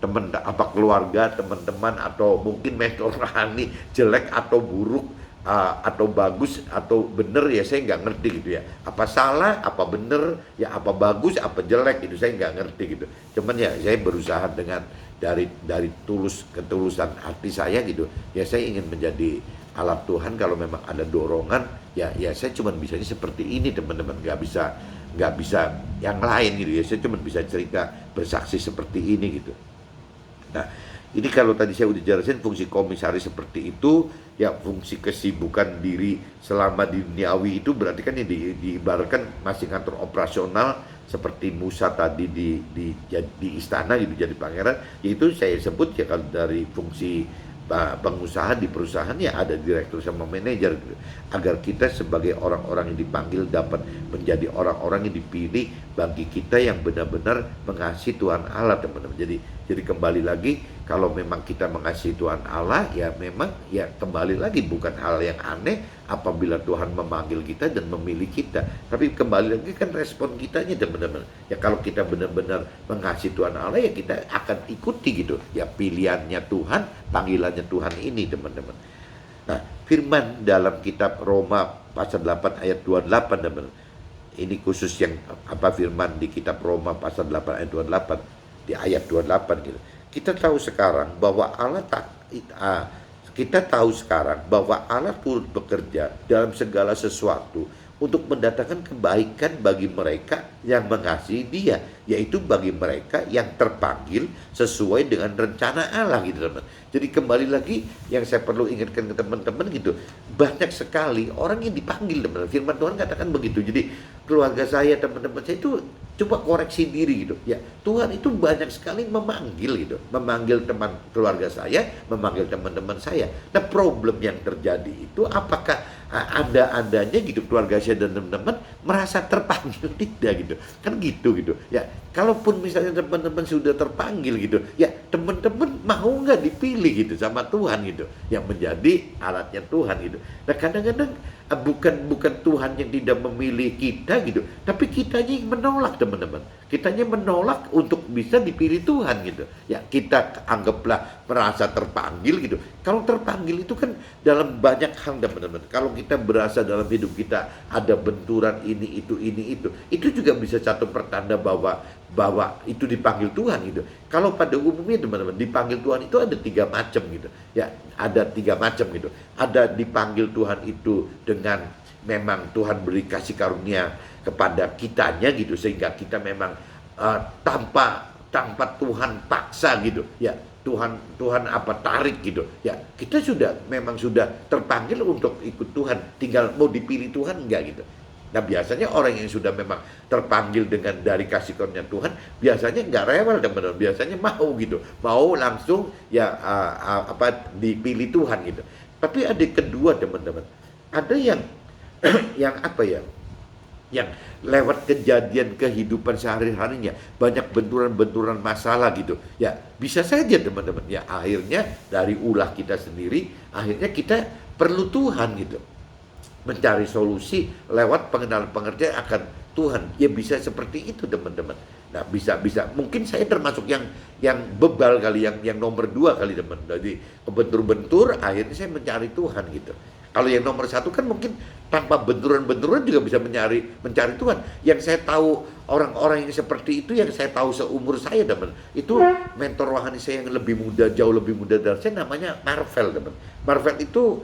teman keluarga, teman-teman atau mungkin mentor rohani jelek atau buruk, atau bagus atau bener, ya saya nggak ngerti gitu ya. Apa salah, apa bener, ya apa bagus, apa jelek itu saya nggak ngerti gitu. Cuman ya saya berusaha dengan dari ketulusan hati saya gitu. Ya saya ingin menjadi alat Tuhan. Kalau memang ada dorongan, ya saya cuma bisanya seperti ini teman-teman. Nggak bisa yang lain gitu ya. Saya cuma bisa cerita bersaksi seperti ini gitu. Nah, ini kalau tadi saya udah jelasin fungsi komisaris seperti itu, ya fungsi kesibukan diri selama di duniawi itu berarti kan diibaratkan masih kantor operasional seperti Musa tadi di istana gitu jadi pangeran. Yaitu saya sebut ya kalau dari fungsi pengusaha di perusahaan ya ada direktur sama manajer gitu. Agar kita sebagai orang-orang yang dipanggil dapat menjadi orang-orang yang dipilih bagi kita yang benar-benar mengasihi Tuhan Allah teman-teman. Jadi kembali lagi, kalau memang kita mengasihi Tuhan Allah, ya memang ya kembali lagi bukan hal yang aneh apabila Tuhan memanggil kita dan memilih kita. Tapi kembali lagi kan respon kitanya teman-teman. Ya kalau kita benar-benar mengasihi Tuhan Allah, ya kita akan ikuti gitu. Ya pilihannya Tuhan, panggilannya Tuhan ini teman-teman. Nah, firman dalam kitab Roma pasal 8 ayat 28 teman-teman. Ini khusus yang firman di kitab Roma pasal 8 ayat 28 di ayat 28 gitu. Kita tahu sekarang bahwa Allah turut bekerja dalam segala sesuatu untuk mendatangkan kebaikan bagi mereka yang mengasihi Dia, yaitu bagi mereka yang terpanggil sesuai dengan rencana Allah gitu teman. Jadi kembali lagi yang saya perlu ingatkan ke teman-teman gitu, banyak sekali orang yang dipanggil teman. Firman Tuhan katakan begitu. Jadi keluarga saya, teman-teman saya itu coba koreksi diri gitu. Ya, Tuhan itu banyak sekali memanggil gitu. Memanggil teman keluarga saya, memanggil teman-teman saya. Nah, problem yang terjadi itu apakah adanya gitu keluarga saya dan teman-teman merasa terpanggil tidak gitu. Kan gitu. Ya, kalaupun misalnya teman-teman sudah terpanggil gitu, ya teman-teman mau nggak dipilih gitu sama Tuhan gitu, yang menjadi alatnya Tuhan gitu. Nah, kadang-kadang bukan Tuhan yang tidak memilih kita gitu, tapi kitanya yang menolak teman-teman. Kitanya menolak untuk bisa dipilih Tuhan gitu. Ya kita anggaplah merasa terpanggil gitu. Kalau terpanggil itu kan dalam banyak hal teman-teman. Kalau kita berasa dalam hidup kita ada benturan ini itu juga bisa satu pertanda bahwa itu dipanggil Tuhan gitu. Kalau pada umumnya teman-teman dipanggil Tuhan itu ada 3 macam gitu. Ya ada 3 macam gitu. Ada dipanggil Tuhan itu dengan memang Tuhan beri kasih karunia kepada kitanya gitu, sehingga kita memang tanpa Tuhan paksa gitu. Ya Tuhan tarik gitu. Ya kita memang sudah terpanggil untuk ikut Tuhan, tinggal mau dipilih Tuhan enggak gitu. Nah biasanya orang yang sudah memang terpanggil dari kasih karunia Tuhan biasanya nggak rewel teman-teman, biasanya mau gitu, mau langsung ya dipilih Tuhan gitu. Tapi ada kedua teman-teman, ada yang yang lewat kejadian kehidupan sehari-harinya banyak benturan-benturan masalah gitu. Ya bisa saja teman-teman, ya akhirnya dari ulah kita sendiri, akhirnya kita perlu Tuhan gitu, mencari solusi lewat pengenalan pengertian akan Tuhan. Ya bisa seperti itu teman-teman. Nah bisa mungkin saya termasuk yang bebal kali, yang nomor 2 kali teman. Jadi kebentur-bentur akhirnya saya mencari Tuhan gitu. Kalau yang nomor satu kan mungkin tanpa benturan-benturan juga bisa mencari Tuhan. Yang saya tahu orang-orang yang seperti itu, yang saya tahu seumur saya, teman, itu mentor rohani saya yang lebih muda, jauh lebih muda dari saya, namanya Marvel, teman. Marvel itu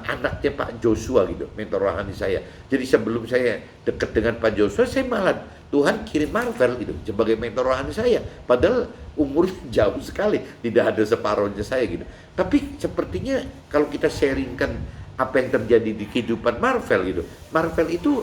anaknya Pak Joshua gitu, mentor rohani saya. Jadi sebelum saya dekat dengan Pak Joshua, saya malah Tuhan kirim Marvel gitu sebagai mentor rohani saya. Padahal umurnya jauh sekali, tidak ada separohnya saya gitu. Tapi sepertinya kalau kita sharingkan apa yang terjadi di kehidupan Marvel gitu, Marvel itu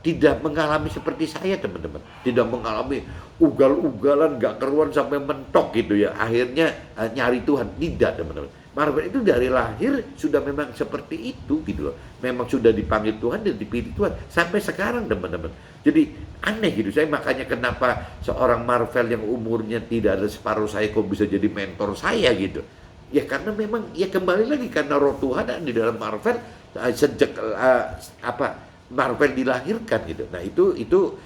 tidak mengalami seperti saya, teman-teman. Tidak mengalami ugal-ugalan gak keruan sampai mentok gitu ya, akhirnya nyari Tuhan. Tidak, teman-teman. Marvel itu dari lahir sudah memang seperti itu gitu loh. Memang sudah dipanggil Tuhan dan dipilih Tuhan sampai sekarang, teman-teman. Jadi aneh gitu. Saya makanya kenapa seorang Marvel yang umurnya tidak ada separuh saya kok bisa jadi mentor saya gitu. Ya karena memang ya kembali lagi karena roh Tuhan ada di dalam Marvel sejak Marvel dilahirkan gitu. Nah itu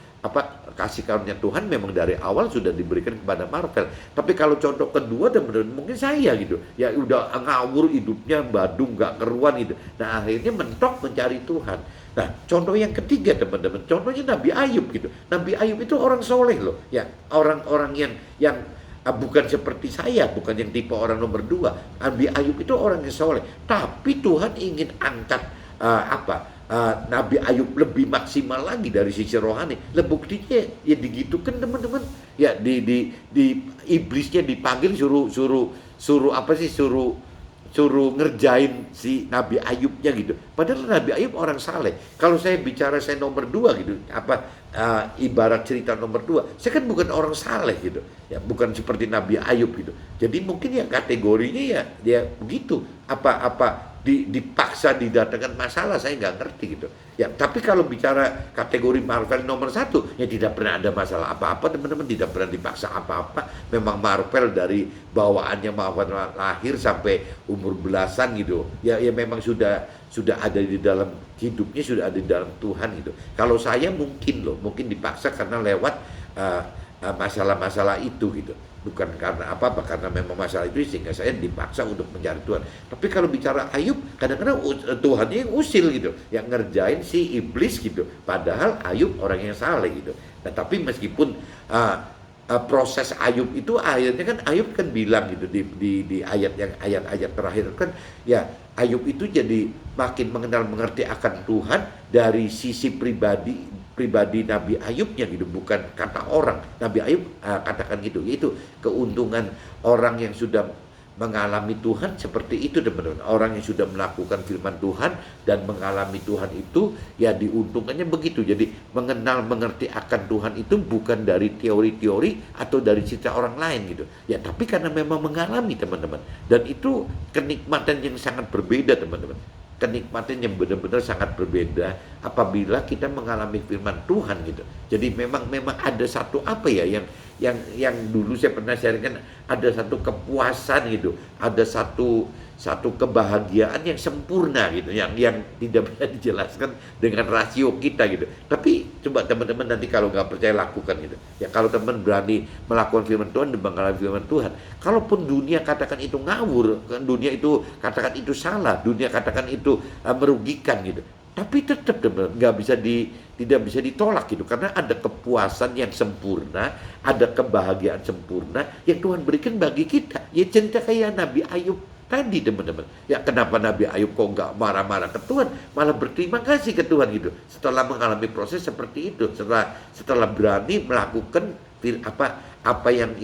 kasih karunia Tuhan memang dari awal sudah diberikan kepada Marvel. Tapi kalau contoh kedua teman-teman, mungkin saya gitu ya udah ngawur hidupnya, badung gak keruan gitu. Nah akhirnya mentok mencari Tuhan. Nah contoh yang ketiga teman-teman, contohnya Nabi Ayub gitu. Nabi Ayub itu orang soleh loh ya, orang-orang yang bukan seperti saya, bukan yang tipe orang nomor dua. Nabi Ayub itu orang yang soleh, tapi Tuhan ingin angkat Nabi Ayub lebih maksimal lagi dari sisi rohani. Lah buktinya ya digitukan, teman-teman. Ya di iblisnya dipanggil suruh ngerjain si Nabi Ayubnya gitu. Padahal Nabi Ayub orang saleh. Kalau saya bicara saya nomor dua gitu, ibarat cerita nomor dua, saya kan bukan orang saleh gitu, ya bukan seperti Nabi Ayub gitu. Jadi mungkin ya kategorinya ya dia begitu, dipaksa didatangkan masalah, saya nggak ngerti gitu. Ya tapi kalau bicara kategori Marvel nomor satu, ya tidak pernah ada masalah apa-apa, teman-teman, tidak pernah dipaksa apa-apa. Memang Marvel dari bawaannya lahir sampai umur belasan gitu, ya memang sudah ada di dalam hidupnya, sudah ada di dalam Tuhan gitu. Kalau saya mungkin dipaksa karena lewat masalah-masalah itu gitu, bukan karena karena memang masalah itu sehingga saya dipaksa untuk mencari Tuhan. Tapi kalau bicara Ayub, kadang-kadang Tuhannya yang usil gitu, yang ngerjain si iblis gitu, padahal Ayub orang yang saleh gitu. Nah tapi meskipun proses Ayub itu akhirnya kan Ayub kan bilang gitu di ayat-ayat terakhir kan, ya Ayub itu jadi makin mengerti akan Tuhan dari sisi pribadi Nabi Ayubnya gitu, bukan kata orang. Nabi Ayub katakan gitu, yaitu keuntungan orang yang sudah mengalami Tuhan seperti itu, teman-teman. Orang yang sudah melakukan firman Tuhan dan mengalami Tuhan itu ya diuntungkannya begitu. Jadi mengerti akan Tuhan itu bukan dari teori-teori atau dari cerita orang lain gitu ya, tapi karena memang mengalami, teman-teman. Dan itu kenikmatan yang sangat berbeda, teman-teman. Kenikmatan yang benar-benar sangat berbeda apabila kita mengalami firman Tuhan gitu. Jadi memang ada satu yang dulu saya pernah sharingkan, ada satu kepuasan gitu, ada satu kebahagiaan yang sempurna gitu, yang tidak bisa dijelaskan dengan rasio kita gitu. Tapi coba teman-teman nanti kalau nggak percaya lakukan gitu. Ya kalau teman berani melakukan firman Tuhan dan mengalami firman Tuhan, kalaupun dunia katakan itu ngawur, dunia itu katakan itu salah, dunia katakan itu merugikan gitu, tapi tetap tidak bisa ditolak gitu, karena ada kepuasan yang sempurna, ada kebahagiaan sempurna yang Tuhan berikan bagi kita. Ya cerita kayak Nabi Ayub tadi, teman-teman. Ya kenapa Nabi Ayub kok nggak marah-marah ke Tuhan, malah berterima kasih ke Tuhan gitu. Setelah mengalami proses seperti itu, setelah berani melakukan apa yang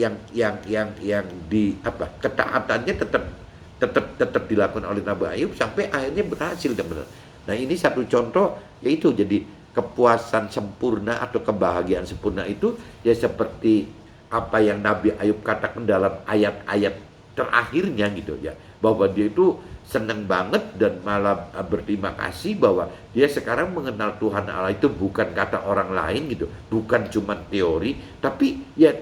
ketaatannya tetap dilakukan oleh Nabi Ayub sampai akhirnya berhasil, teman-teman. Nah ini satu contoh, yaitu jadi kepuasan sempurna atau kebahagiaan sempurna itu ya seperti apa yang Nabi Ayub katakan dalam ayat-ayat terakhirnya gitu ya, bahwa dia itu senang banget dan malah berterima kasih bahwa dia sekarang mengenal Tuhan Allah itu bukan kata orang lain gitu, bukan cuma teori, tapi ya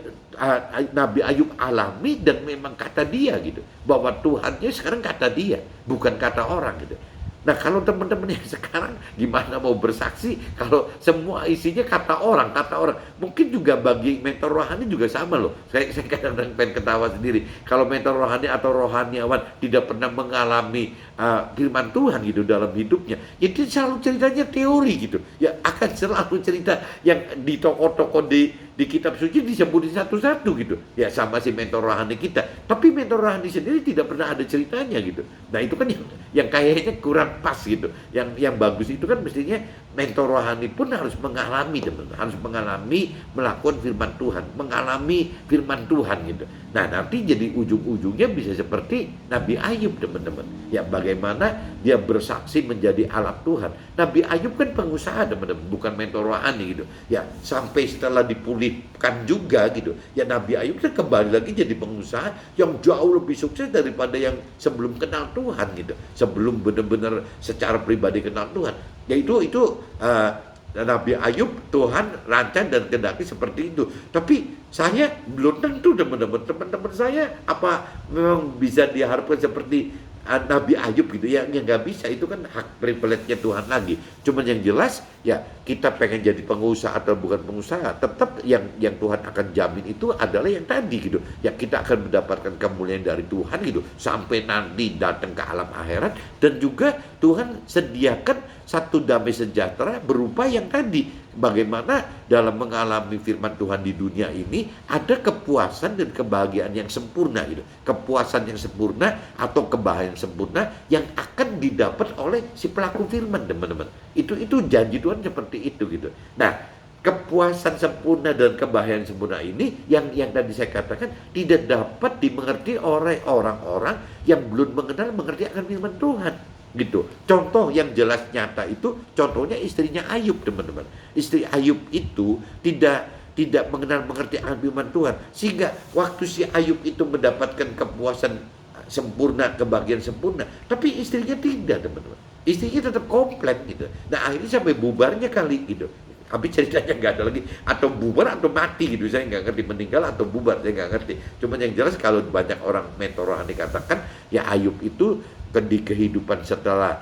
Nabi Ayub alami dan memang kata dia gitu, bahwa Tuhannya sekarang kata dia, bukan kata orang gitu. Nah, kalau teman-teman yang sekarang gimana mau bersaksi kalau semua isinya kata orang. Mungkin juga bagi mentor rohani juga sama loh. Saya kadang-kadang pengen ketawa sendiri. Kalau mentor rohani atau rohaniawan tidak pernah mengalami firman Tuhan gitu dalam hidupnya, jadi selalu ceritanya teori gitu. Ya akan selalu cerita yang di toko-toko di kitab suci disebutin satu-satu gitu. Ya sama si mentor rohani kita. Tapi mentor rohani sendiri tidak pernah ada ceritanya gitu. Nah, itu kan yang kayaknya kurang pas gitu. Yang bagus itu kan mestinya mentor rohani pun harus mengalami, teman-teman. Harus mengalami melakukan firman Tuhan, mengalami firman Tuhan gitu. Nah, nanti jadi ujung-ujungnya bisa seperti Nabi Ayub, teman-teman. Ya, bagaimana dia bersaksi menjadi alat Tuhan. Nabi Ayub kan pengusaha, teman-teman, bukan mentor rohani gitu. Ya, sampai setelah dipulihkan juga gitu. Ya, Nabi Ayub kan kembali lagi jadi pengusaha yang jauh lebih sukses daripada yang sebelum kenal Tuhan gitu. Sebelum benar-benar secara pribadi kenal Tuhan. Ya itu Nabi Ayub Tuhan rancang dan kehendaki seperti itu. Tapi saya belum tentu, teman-teman saya apa memang bisa diharapkan seperti Nabi Ayub gitu ya, nggak bisa. Itu kan hak privilege-nya Tuhan lagi. Cuman yang jelas ya, kita pengen jadi pengusaha atau bukan pengusaha, tetap yang Tuhan akan jamin itu adalah yang tadi gitu ya. Kita akan mendapatkan kemuliaan dari Tuhan gitu sampai nanti datang ke alam akhirat. Dan juga Tuhan sediakan satu damai sejahtera berupa yang tadi, bagaimana dalam mengalami firman Tuhan di dunia ini ada kepuasan dan kebahagiaan yang sempurna gitu. Kepuasan yang sempurna atau kebahagiaan sempurna yang akan didapat oleh si pelaku firman, teman-teman. Itu janji Tuhan seperti itu gitu. Nah, kepuasan sempurna dan kebahagiaan sempurna ini yang tadi saya katakan tidak dapat dimengerti oleh orang-orang yang belum mengerti akan firman Tuhan gitu. Contoh yang jelas nyata itu contohnya istrinya Ayub, teman-teman. Istri Ayub itu tidak mengerti akan firman Tuhan, sehingga waktu si Ayub itu mendapatkan kepuasan sempurna, kebahagiaan sempurna, tapi istrinya tidak, teman-teman. Istrinya tetap komplain gitu. Nah, akhirnya sampai bubarnya kali gitu. Tapi ceritanya nggak ada lagi, atau bubar atau mati gitu, saya nggak ngerti, meninggal atau bubar saya nggak ngerti. Cuman yang jelas kalau banyak orang mentor rohani katakan ya Ayub itu di kehidupan setelah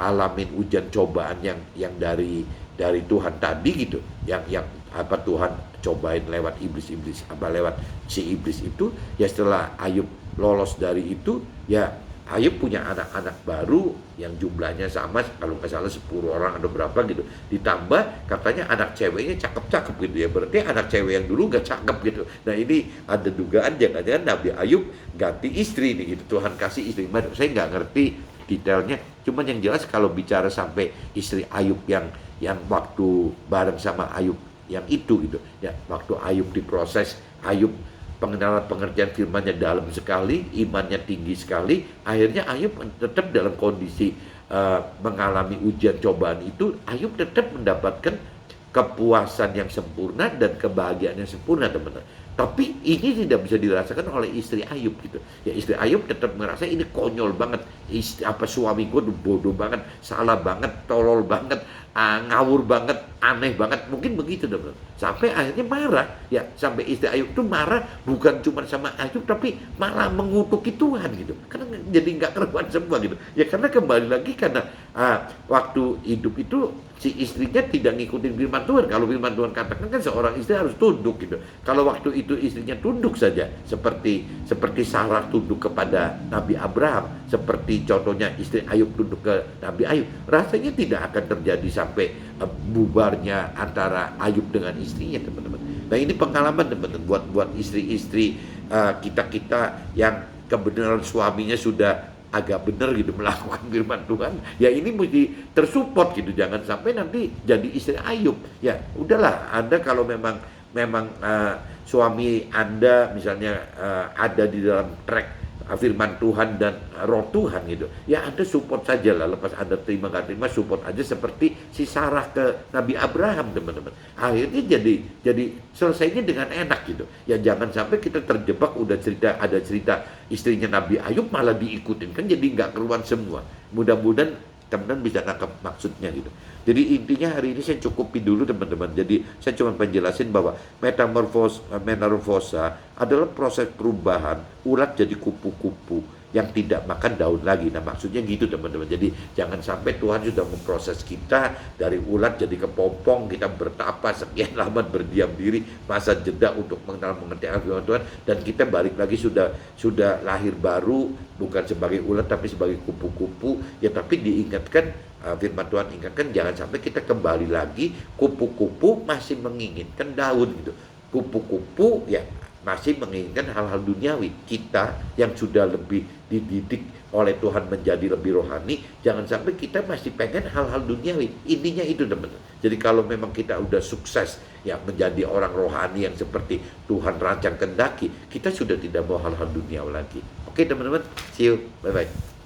alamin ujian cobaan yang dari Tuhan tadi gitu, yang Tuhan cobain lewat iblis lewat si iblis itu ya. Setelah Ayub lolos dari itu ya, Ayub punya anak-anak baru yang jumlahnya sama, kalau nggak salah 10 orang atau berapa gitu. Ditambah katanya anak ceweknya cakep-cakep gitu ya. Berarti anak cewek yang dulu nggak cakep gitu. Nah, ini ada dugaan jangan-jangan Nabi Ayub ganti istri nih gitu. Tuhan kasih istri baru. Saya nggak ngerti detailnya. Cuman yang jelas kalau bicara sampai istri Ayub yang waktu bareng sama Ayub yang itu gitu ya, waktu Ayub diproses, Ayub pengertian firman-Nya dalam sekali, imannya tinggi sekali, akhirnya Ayub tetap dalam kondisi mengalami ujian cobaan itu, Ayub tetap mendapatkan kepuasan yang sempurna dan kebahagiaan yang sempurna, teman-teman. Tapi ini tidak bisa dirasakan oleh istri Ayub gitu. Ya, istri Ayub tetap merasa ini konyol banget. Suami gue bodoh banget, salah banget, tolol banget, ngawur banget, aneh banget. Mungkin begitu, teman-teman. Sampai akhirnya marah. Ya, sampai istri Ayub itu marah bukan cuma sama Ayub, tapi malah mengutuki Tuhan gitu. Karena jadi nggak keruan semua gitu. Ya karena kembali lagi karena waktu hidup itu si istrinya tidak ngikutin firman Tuhan. Kalau firman Tuhan katakan kan seorang istri harus tunduk gitu. Kalau waktu itu istrinya tunduk saja, seperti Sarah tunduk kepada Nabi Abraham, seperti contohnya istri Ayub tunduk ke Nabi Ayub, rasanya tidak akan terjadi sampai bubarnya antara Ayub dengan istrinya, teman-teman. Nah, ini pengalaman, teman-teman, buat istri-istri kita yang kebenaran suaminya sudah agak benar gitu melakukan firman Tuhan, ya ini mesti tersupport gitu, jangan sampai nanti jadi istri Ayub. Ya udahlah, Anda kalau memang suami Anda misalnya ada di dalam track firman Tuhan dan roh Tuhan gitu, ya Anda support saja lah. Lepas Anda terima gak terima, support aja seperti si Sarah ke Nabi Abraham, teman-teman. Akhirnya jadi selesainya dengan enak gitu. Ya jangan sampai kita terjebak ada cerita istrinya Nabi Ayub malah diikutin, kan jadi nggak keruan semua. Mudah-mudahan teman-teman bisa nangkap maksudnya gitu. Jadi intinya hari ini saya cukupin dulu, teman-teman. Jadi saya cuma penjelasin bahwa metamorfosa adalah proses perubahan ulat jadi kupu-kupu yang tidak makan daun lagi. Nah, maksudnya gitu teman-teman. Jadi jangan sampai Tuhan sudah memproses kita dari ulat jadi kepompong, kita bertapa sekian lama berdiam diri, masa jeda untuk mengenal mengerti firman Tuhan, dan kita balik lagi sudah lahir baru, bukan sebagai ulat tapi sebagai kupu-kupu. Ya, tapi diingatkan, firman Tuhan ingatkan jangan sampai kita kembali lagi kupu-kupu masih menginginkan daun gitu. Kupu-kupu ya masih menginginkan hal-hal duniawi. Kita yang sudah lebih dididik oleh Tuhan menjadi lebih rohani, jangan sampai kita masih pengen hal-hal duniawi. Intinya itu teman-teman. Jadi kalau memang kita udah sukses ya menjadi orang rohani yang seperti Tuhan rancang kendaki, kita sudah tidak mau hal-hal duniawi lagi. Oke teman-teman, see you, bye-bye.